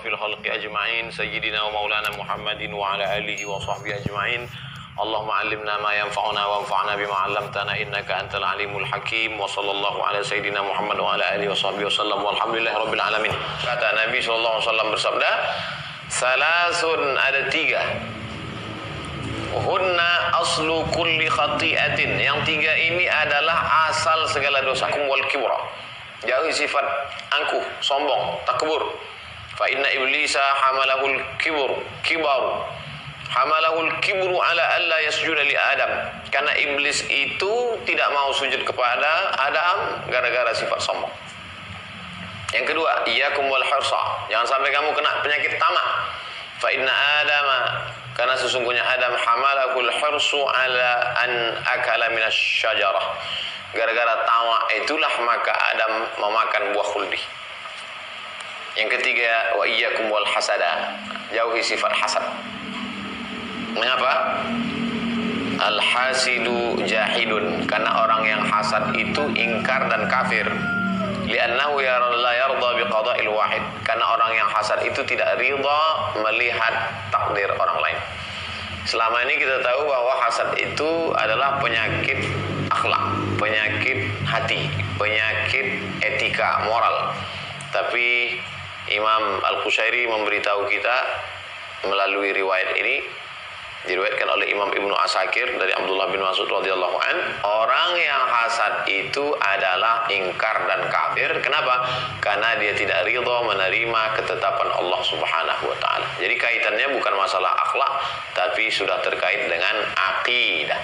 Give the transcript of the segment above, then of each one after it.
asyrafil khalqi ajma'in sayyidina wa maulana Muhammadin wa ala alihi wa sahbihi ajma'in. Allahumma 'allimna ma yanfa'una wanfa'na bima 'allamtana innaka antal alimul hakim. Wa sallallahu ala sayyidina Muhammad wa ala alihi wa sahbihi wasallam walhamdulillahi rabbil alamin. Kata Nabi sallallahu alaihi wasallam bersabda, salasun, ada tiga, hunna aslu kulli khati'atin, yang tiga ini adalah asal segala dosa. Wal kibra, jauhi sifat angkuh, sombong, takbur. Fa inna iblisa hamalahul kibru ala alla yasjuda li Adam, karena iblis itu tidak mau sujud kepada Adam gara-gara sifat sombong. Yang kedua, iyyakum wal hirsa, jangan sampai kamu kena penyakit tamak. Fa inna Adama, karena sesungguhnya Adam hamalahul hirsu ala an akala minas syajarah, gara-gara tamak itulah maka Adam memakan buah khuldi. Yang ketiga, wa iyyakum wal hasada, jauhi sifat hasad. Mengapa? Al-hasidu jahidun, karena orang yang hasad itu ingkar dan kafir. Li'annahu la yarda biqada'il wahid, karena orang yang hasad itu tidak ridha melihat takdir orang lain. Selama ini kita tahu bahwa hasad itu adalah penyakit akhlak, penyakit hati, penyakit etika, moral. Tapi Imam Al-Qushairi memberitahu kita melalui riwayat ini, diriwayatkan oleh Imam Ibnu Asakir dari Abdullah bin Mas'ud radhiyallahu an, orang yang hasad itu adalah ingkar dan kafir. Kenapa? Karena dia tidak ridha menerima ketetapan Allah Subhanahu wa taala. Jadi kaitannya bukan masalah akhlak, tapi sudah terkait dengan akidah.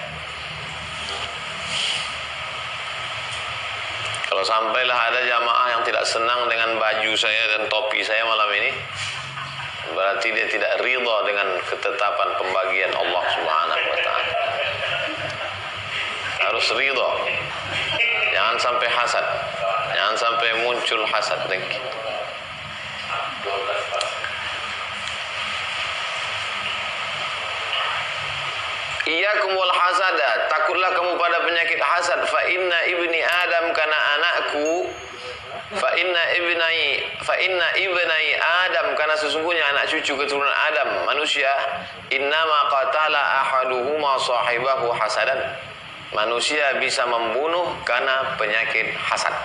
Kalau sampailah ada jamaah yang tidak senang dengan baju saya dan topi saya malam ini, berarti dia tidak ridha dengan ketetapan pembagian Allah Subhanahu wa taala. Harus ridha. Jangan sampai hasad. Jangan sampai muncul hasad dengki. Iyyakum wal hasada, takutlah kamu pada penyakit hasad. Fa inna ibni Adam, karena anakku, fa inna ibnai Adam, karena sesungguhnya anak cucu keturunan Adam, manusia, innama qatala ahaduhuma sahibahu hasadan, manusia bisa membunuh karena penyakit hasad.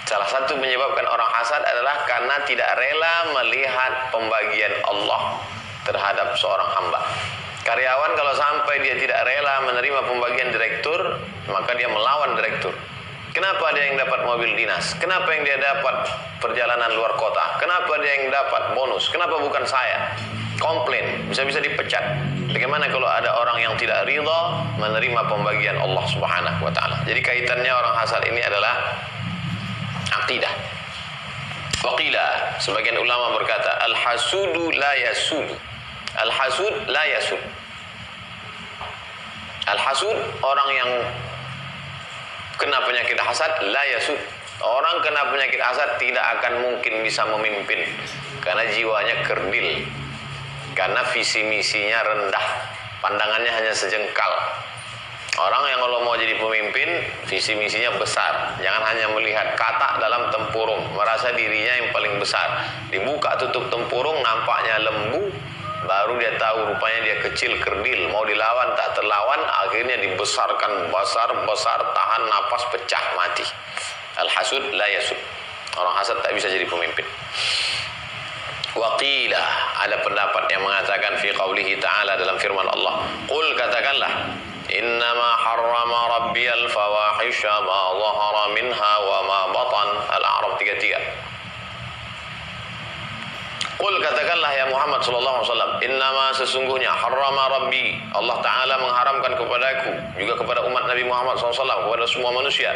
Salah satu menyebabkan orang hasad adalah karena tidak rela melihat pembagian Allah terhadap seorang hamba. Karyawan kalau sampai dia tidak rela menerima pembagian direktur, maka dia melawan direktur. Kenapa dia yang dapat mobil dinas? Kenapa yang dia dapat perjalanan luar kota? Kenapa dia yang dapat bonus? Kenapa bukan saya? Komplain, bisa-bisa dipecat. Bagaimana kalau ada orang yang tidak ridha menerima pembagian Allah Subhanahu wa taala? Jadi kaitannya orang hasad ini adalah akidah. Waqila, sebagian ulama berkata, al-hasudu la yasudu. Al-hasud la yasud. Al-hasud, orang yang kena penyakit hasad, la yasud. Orang kena penyakit hasad tidak akan mungkin bisa memimpin, karena jiwanya kerdil, karena visi misinya rendah, pandangannya hanya sejengkal. Orang yang kalau mau jadi pemimpin, visi misinya besar. Jangan hanya melihat katak dalam tempurung, merasa dirinya yang paling besar. Dibuka tutup tempurung, nampaknya lembu, baru dia tahu rupanya dia kecil, kerdil, mau dilawan tak terlawan, akhirnya dibesarkan besar, tahan napas, pecah, mati. Al-hasud la yasud. Orang hasad tak bisa jadi pemimpin. Waqila, ada pendapat yang mengatakan fi qaulihi ta'ala, dalam firman Allah, qul, katakanlah, innama harrama rabbiyal fawahisha ma zahara minha wa ma batan. Al-A'raf 33. Qul, katakanlah ya Muhammad sallallahu alaihi wasallam, innama, sesungguhnya, harrama rabbi, Allah Ta'ala mengharamkan kepadaku, juga kepada umat Nabi Muhammad SAW, kepada semua manusia,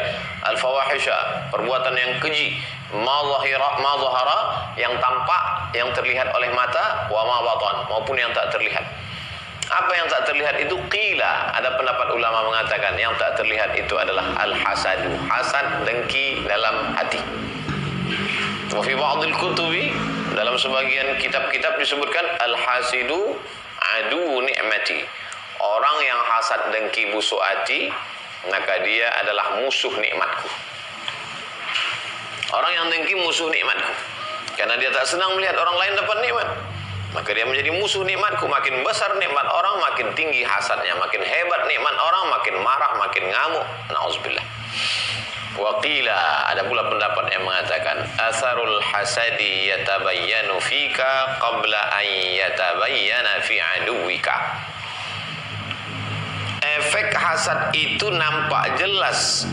al-fawahisha, perbuatan yang keji, ma zahara, yang tampak, yang terlihat oleh mata, wa ma batan, maupun yang tak terlihat. Apa yang tak terlihat itu? Qila, ada pendapat ulama mengatakan yang tak terlihat itu adalah al-hasadu, hasad, dengki dalam hati. Wa fi ba'dil kutubi, dalam sebagian kitab-kitab disebutkan al-hasidu adu ni'mati, orang yang hasad, dengki, busuk hati, maka dia adalah musuh nikmatku. Orang yang dengki musuh nikmatku. Karena dia tak senang melihat orang lain dapat nikmat, maka dia menjadi musuh nikmatku. Makin besar nikmat orang, makin tinggi hasadnya. Makin hebat nikmat orang, makin marah, makin ngamuk. Nauzubillah. Waqila, ada pula pendapat yang mengatakan asarul hasadi yatabayyanu fika qabla an yatabayyana fi aduwika. Efek hasad itu nampak jelas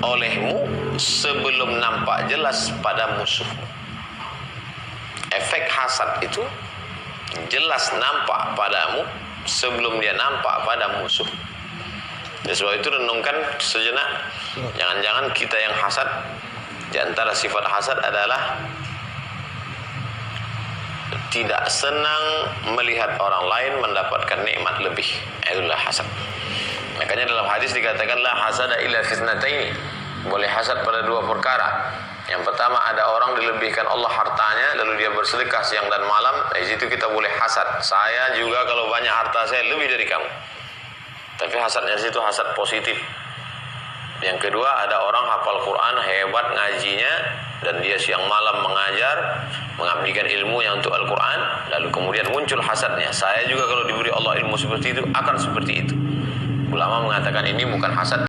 olehmu sebelum nampak jelas pada musuhmu. Efek hasad itu jelas nampak padamu sebelum dia nampak pada musuh. Oleh sebab itu renungkan sejenak, jangan-jangan kita yang hasad, di antara sifat hasad adalah tidak senang melihat orang lain mendapatkan nikmat lebih. Itulah hasad. Makanya dalam hadis dikatakan la hasada illa fitnataini. Boleh hasad pada dua perkara. Yang pertama, ada orang dilebihkan Allah hartanya, lalu dia bersedekah siang dan malam. Dari situ kita boleh hasad. Saya juga kalau banyak harta saya lebih dari kamu. Tapi hasadnya situ hasad positif. Yang kedua, ada orang hafal Quran hebat ngajinya dan dia siang malam mengajar, mengabdikan ilmunya untuk Al-Quran, lalu kemudian muncul hasadnya. Saya juga kalau diberi Allah ilmu seperti itu akan seperti itu. Ulama mengatakan ini bukan hasad.